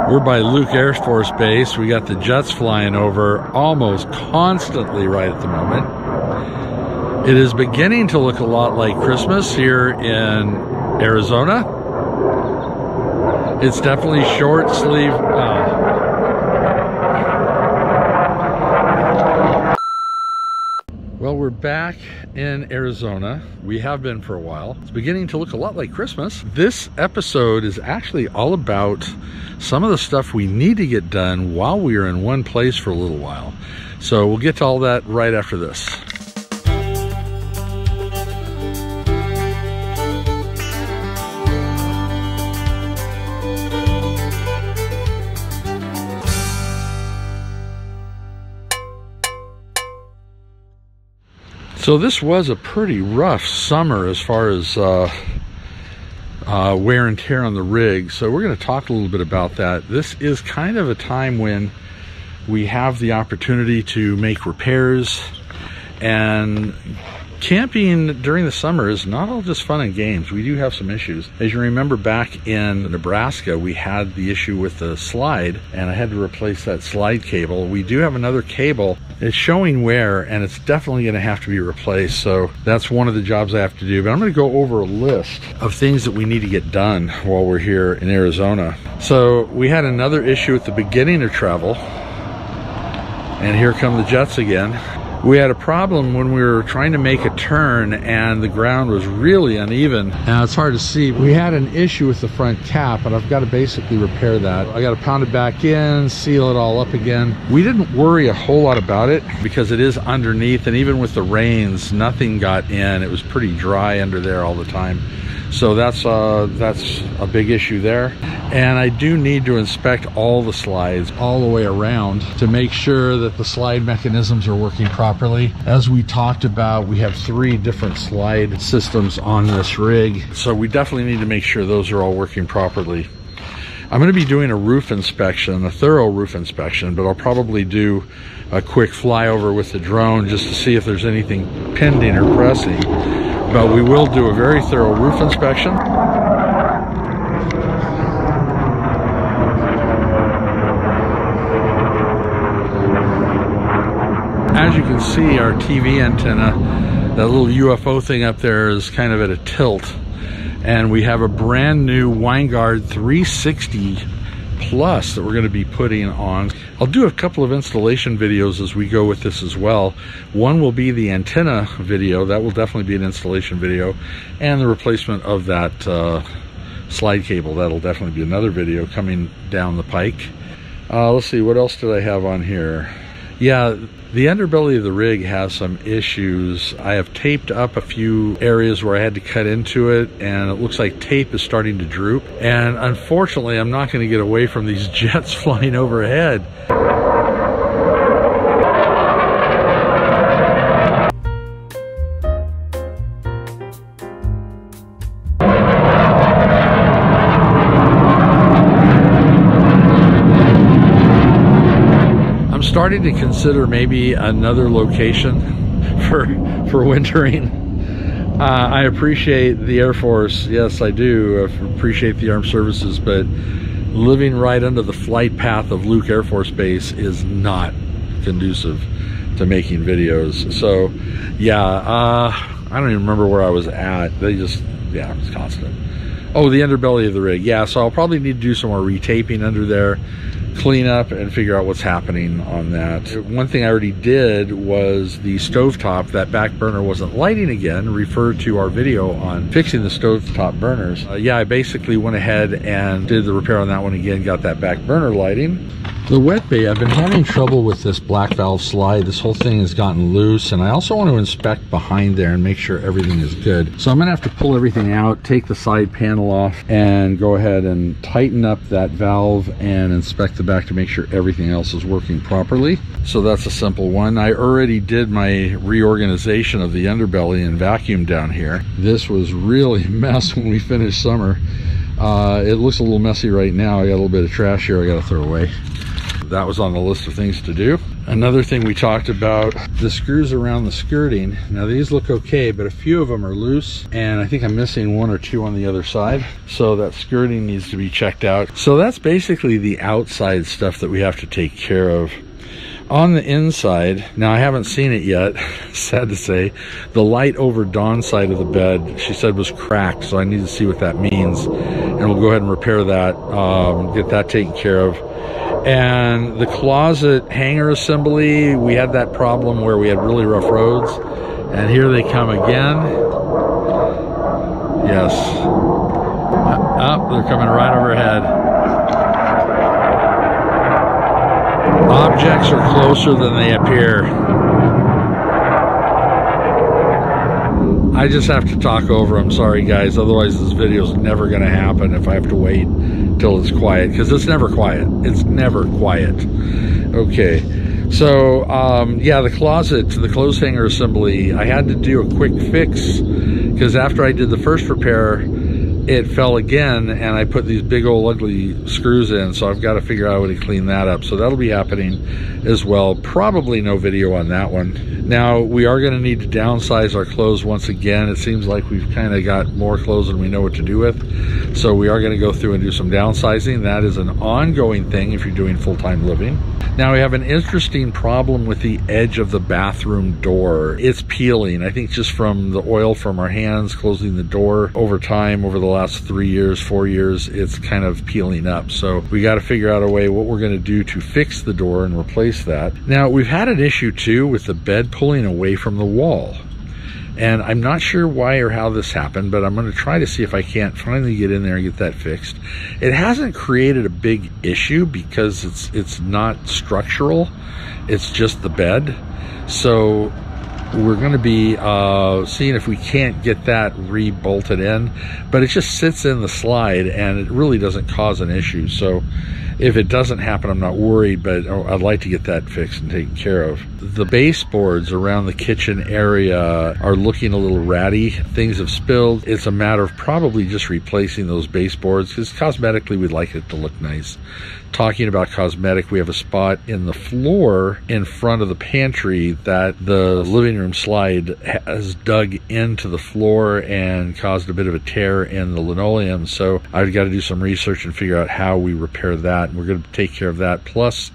We're by Luke Air Force Base. We got the jets flying over almost constantly right at the moment. It is beginning to look a lot like Christmas here in Arizona. It's definitely short sleeve. Well, we're back in Arizona. We have been for a while. It's beginning to look a lot like Christmas. This episode is actually all about some of the stuff we need to get done while we are in one place for a little while. So we'll get to all that right after this. So this was a pretty rough summer as far as wear and tear on the rig. So we're going to talk a little bit about that. This is kind of a time when we have the opportunity to make repairs, and camping during the summer is not all just fun and games. We do have some issues. As you remember, back in Nebraska, we had the issue with the slide, and I had to replace that slide cable. We do have another cable. It's showing wear, and it's definitely going to have to be replaced. So that's one of the jobs I have to do. But I'm going to go over a list of things that we need to get done while we're here in Arizona. So we had another issue at the beginning of travel, and here come the jets again. We had a problem when we were trying to make a turn and the ground was really uneven. Now it's hard to see. We had an issue with the front cap, and I've got to basically repair that. I got to pound it back in, seal it all up again. We didn't worry a whole lot about it because it is underneath, and even with the rains, nothing got in. It was pretty dry under there all the time. So that's a big issue there. And I do need to inspect all the slides all the way around to make sure that the slide mechanisms are working properly. As we talked about, we have 3 different slide systems on this rig. So we definitely need to make sure those are all working properly. I'm going to be doing a roof inspection, a thorough roof inspection, but I'll probably do a quick flyover with the drone just to see if there's anything pending or pressing. But we will do a very thorough roof inspection. As you can see, our TV antenna, that little UFO thing up there, is kind of at a tilt. And we have a brand new Winegard 360 Plus that we're going to be putting on. I'll do a couple of installation videos as we go with this as well. One will be the antenna video. That will definitely be an installation video. And the replacement of that slide cable. That'll definitely be another video coming down the pike. Let's see, what else did I have on here? Yeah, the underbelly of the rig has some issues. I have taped up a few areas where I had to cut into it, and it looks like tape is starting to droop. And unfortunately, I'm not going to get away from these jets flying overhead. Starting to consider maybe another location for wintering. I appreciate the Air Force, yes I do, I appreciate the armed services, but living right under the flight path of Luke Air Force Base is not conducive to making videos. So yeah, I don't even remember where I was at. Yeah, it was constant. Oh, the underbelly of the rig. Yeah, so I'll probably need to do some more retaping under there, clean up and figure out what's happening on that. One thing I already did was the stovetop. That back burner wasn't lighting again. Refer to our video on fixing the stovetop burners. Yeah, I basically went ahead and did the repair on that one again, got that back burner lighting. The wet bay, I've been having trouble with this black valve slide. This whole thing has gotten loose, and I also want to inspect behind there and make sure everything is good. So I'm gonna have to pull everything out, take the side panel off, and go ahead and tighten up that valve and inspect the back to make sure everything else is working properly. So that's a simple one. I already did my reorganization of the underbelly and vacuum down here. This was really a mess when we finished summer. It looks a little messy right now. I got a little bit of trash here I gotta throw away. that was on the list of things to do. Another thing we talked about, the screws around the skirting. Now these look okay, but a few of them are loose, and I think I'm missing 1 or 2 on the other side. So that skirting needs to be checked out. So that's basically the outside stuff that we have to take care of. On the inside, now I haven't seen it yet, sad to say, the light over Dawn's side of the bed, she said was cracked, so I need to see what that means. And we'll go ahead and repair that, get that taken care of. And the closet hanger assembly, we had that problem where we had really rough roads. And here they come again. Yes. Oh, they're coming right overhead. Objects are closer than they appear. I just have to talk over them, sorry guys, otherwise this video is never going to happen if I have to wait till it's quiet, because it's never quiet. It's never quiet. Okay, so yeah, the closet, the clothes hanger assembly, I had to do a quick fix, because after I did the first repair, it fell again, and I put these big old ugly screws in, so I've got to figure out how to clean that up. So that'll be happening as well. Probably no video on that one. Now, we are going to need to downsize our clothes once again. It seems like we've kind of got more clothes than we know what to do with. So we are going to go through and do some downsizing. That is an ongoing thing if you're doing full-time living. Now, we have an interesting problem with the edge of the bathroom door. It's peeling, I think just from the oil from our hands closing the door over time, over the last 3 years, 4 years, it's kind of peeling up. So we got to figure out a way what we're going to do to fix the door and replace that. Now, we've had an issue too with the bed pulling away from the wall. And I'm not sure why or how this happened, but I'm going to try to see if I can't finally get in there and get that fixed. It hasn't created a big issue because it's not structural. It's just the bed. So we're going to be seeing if we can't get that re-bolted in, but it just sits in the slide and it really doesn't cause an issue. So if it doesn't happen, I'm not worried, but I'd like to get that fixed and taken care of. The baseboards around the kitchen area are looking a little ratty. Things have spilled. It's a matter of probably just replacing those baseboards because cosmetically we'd like it to look nice. Talking about cosmetic, we have a spot in the floor in front of the pantry that the living room slide has dug into the floor and caused a bit of a tear in the linoleum. So I've got to do some research and figure out how we repair that. And we're going to take care of that. Plus,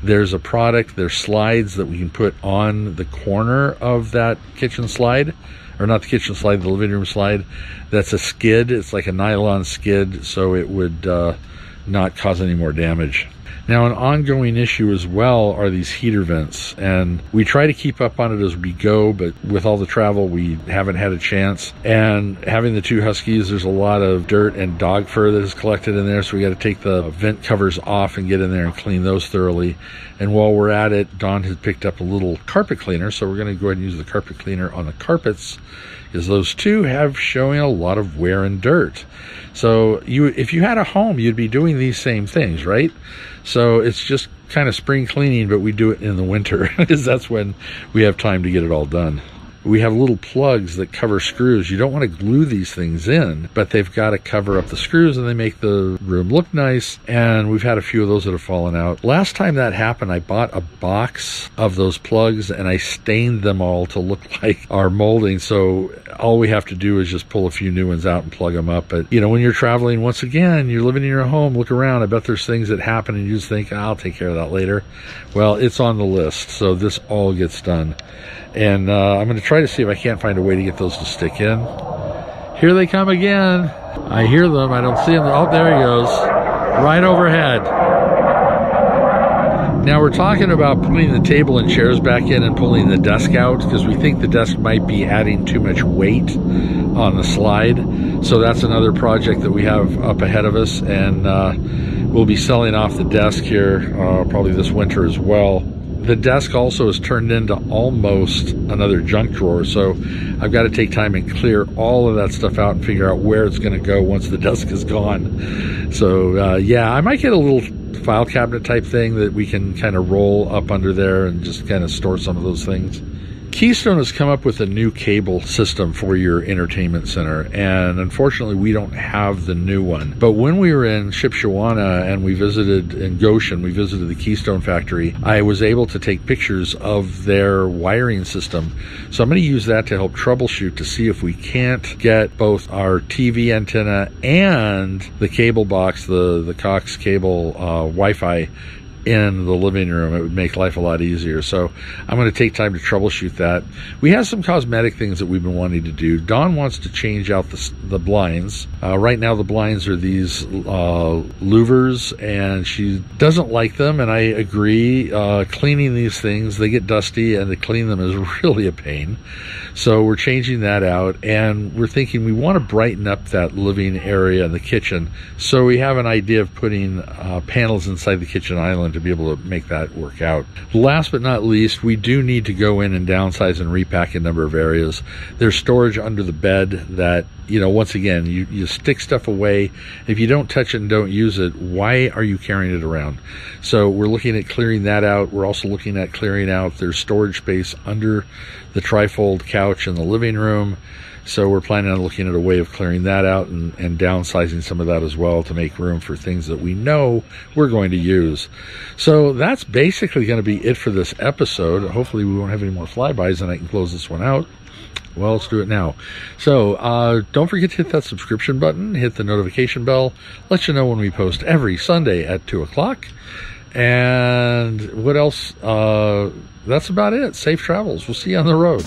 there's a product, there's slides that we can put on the corner of that kitchen slide, or not the kitchen slide, the living room slide. That's a skid. It's like a nylon skid, so it would not cause any more damage. Now, an ongoing issue as well are these heater vents, and we try to keep up on it as we go, but with all the travel, we haven't had a chance. And having the 2 huskies, there's a lot of dirt and dog fur that is collected in there, so we got to take the vent covers off and get in there and clean those thoroughly. And while we're at it, Dawn has picked up a little carpet cleaner, so we're going to go ahead and use the carpet cleaner on the carpets, because those 2 have showing a lot of wear and dirt. So if you had a home, you'd be doing these same things, right? So it's just kind of spring cleaning, but we do it in the winter because that's when we have time to get it all done. We have little plugs that cover screws. You don't want to glue these things in, but they've got to cover up the screws and they make the room look nice. And we've had a few of those that have fallen out. Last time that happened, I bought a box of those plugs and I stained them all to look like our molding. So all we have to do is just pull a few new ones out and plug them up. But you know, when you're traveling, once again, you're living in your home, look around. I bet there's things that happen and you just think, I'll take care of that later. Well, it's on the list. So this all gets done. And I'm going to try to see if I can't find a way to get those to stick in. Here they come again. I hear them. I don't see them. Oh, there he goes. Right overhead. Now we're talking about putting the table and chairs back in and pulling the desk out because we think the desk might be adding too much weight on the slide. So that's another project that we have up ahead of us. And we'll be selling off the desk here probably this winter as well. The desk also is turned into almost another junk drawer, so I've got to take time and clear all of that stuff out and figure out where it's going to go once the desk is gone. So yeah, I might get a little file cabinet type thing that we can kind of roll up under there and just kind of store some of those things. Keystone has come up with a new cable system for your entertainment center, and unfortunately we don't have the new one. But when we were in Shipshewana and we visited in Goshen, we visited the Keystone factory, I was able to take pictures of their wiring system. So I'm going to use that to help troubleshoot to see if we can't get both our TV antenna and the cable box, the Cox cable Wi-Fi in the living room. It would make life a lot easier. So I'm going to take time to troubleshoot that. We have some cosmetic things that we've been wanting to do. Dawn wants to change out the blinds. Right now the blinds are these louvers, and she doesn't like them, and I agree. Cleaning these things, they get dusty, and to clean them is really a pain. So we're changing that out, and we're thinking we want to brighten up that living area in the kitchen. So we have an idea of putting panels inside the kitchen island to be able to make that work out. Last but not least, we do need to go in and downsize and repack a number of areas. There's storage under the bed that, once again, you stick stuff away. If you don't touch it and don't use it, why are you carrying it around? So we're looking at clearing that out. We're also looking at clearing out there's storage space under the trifold couch in the living room. So we're planning on looking at a way of clearing that out and downsizing some of that as well to make room for things that we know we're going to use. So that's basically going to be it for this episode. Hopefully we won't have any more flybys and I can close this one out. Well, let's do it now. So don't forget to hit that subscription button, hit the notification bell, let you know when we post every Sunday at 2 o'clock. And what else? That's about it. Safe travels. We'll see you on the road.